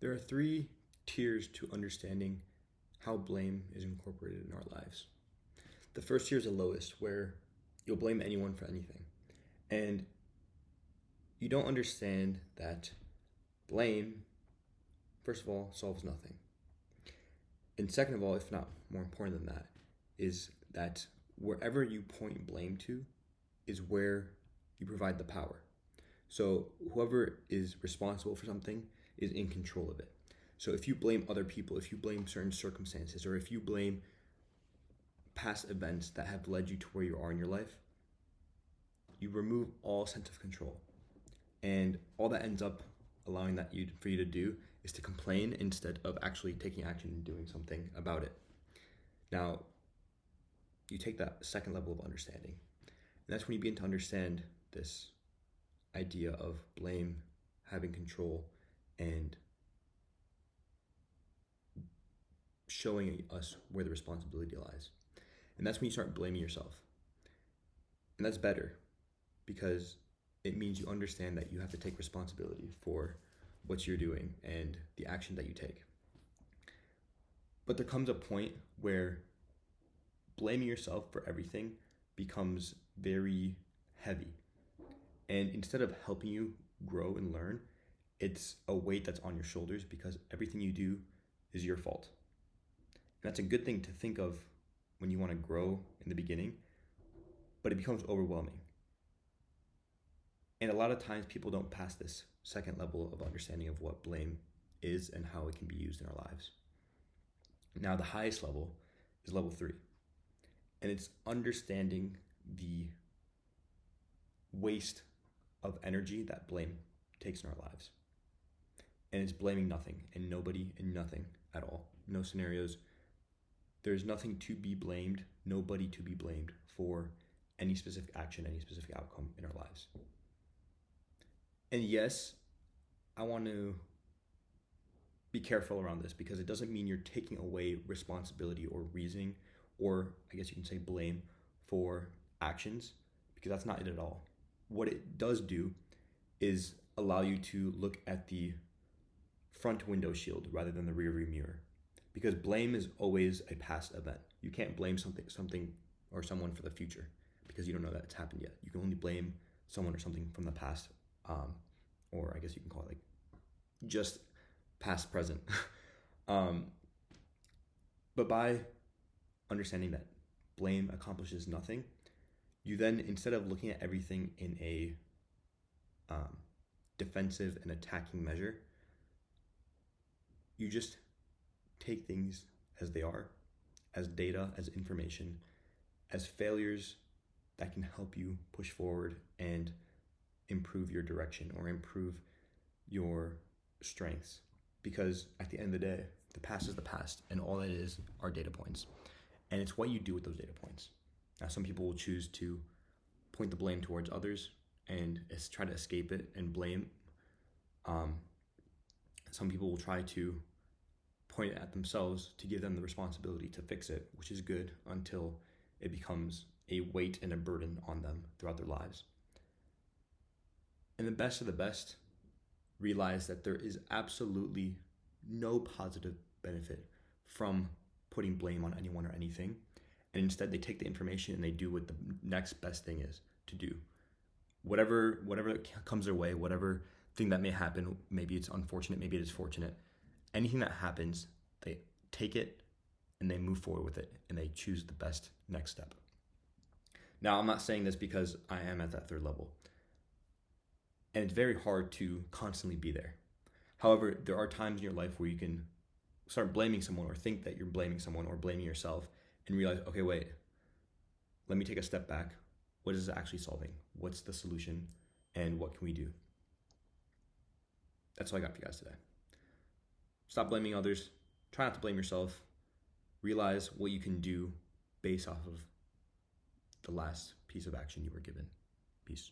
There are three tiers to understanding how blame is incorporated in our lives. The first tier is the lowest, where you'll blame anyone for anything. And you don't understand that blame, first of all, solves nothing. And second of all, if not more important than that, is that wherever you point blame to is where you provide the power. So whoever is responsible for something is in control of it. So if you blame other people, if you blame certain circumstances, or if you blame past events that have led you to where you are in your life, you remove all sense of control. And all that ends up allowing for you to do is to complain instead of actually taking action and doing something about it. Now, you take that second level of understanding. And that's when you begin to understand this idea of blame having control and showing us where the responsibility lies. And that's when you start blaming yourself. And that's better because it means you understand that you have to take responsibility for what you're doing and the action that you take. But there comes a point where blaming yourself for everything becomes very heavy. And instead of helping you grow and learn, it's a weight that's on your shoulders because everything you do is your fault. And that's a good thing to think of when you want to grow in the beginning, but it becomes overwhelming. And a lot of times people don't pass this second level of understanding of what blame is and how it can be used in our lives. Now, the highest level is level 3. And it's understanding the waste of energy that blame takes in our lives. And it's blaming nothing and nobody and nothing at all. No scenarios. There's nothing to be blamed, nobody to be blamed for any specific action, any specific outcome in our lives. And yes, I want to be careful around this because it doesn't mean you're taking away responsibility or reasoning, or I guess you can say blame for actions, because that's not it at all. What it does do is allow you to look at the front window shield rather than the rear view mirror. Because blame is always a past event. You can't blame something or someone for the future because you don't know that it's happened yet. You can only blame someone or something from the past, or I guess you can call it like just past present. But by understanding that blame accomplishes nothing, you then, instead of looking at everything in a defensive and attacking measure, you just take things as they are, as data, as information, as failures that can help you push forward and improve your direction or improve your strengths. Because at the end of the day, the past is the past, and all it is are data points. And it's what you do with those data points. Now, some people will choose to point the blame towards others and try to escape it and blame. Some people will try to point it at themselves to give them the responsibility to fix it, which is good until it becomes a weight and a burden on them throughout their lives. And the best of the best realize that there is absolutely no positive benefit from putting blame on anyone or anything. And instead they take the information and they do what the next best thing is to do. Whatever comes their way, whatever thing that may happen, maybe it's unfortunate, maybe it is fortunate. Anything that happens, they take it and they move forward with it and they choose the best next step. Now, I'm not saying this because I am at that third level. And it's very hard to constantly be there. However, there are times in your life where you can start blaming someone or think that you're blaming someone or blaming yourself and realize, okay, wait, let me take a step back. What is it actually solving? What's the solution? And what can we do? That's all I got for you guys today. Stop blaming others. Try not to blame yourself. Realize what you can do based off of the last piece of action you were given. Peace.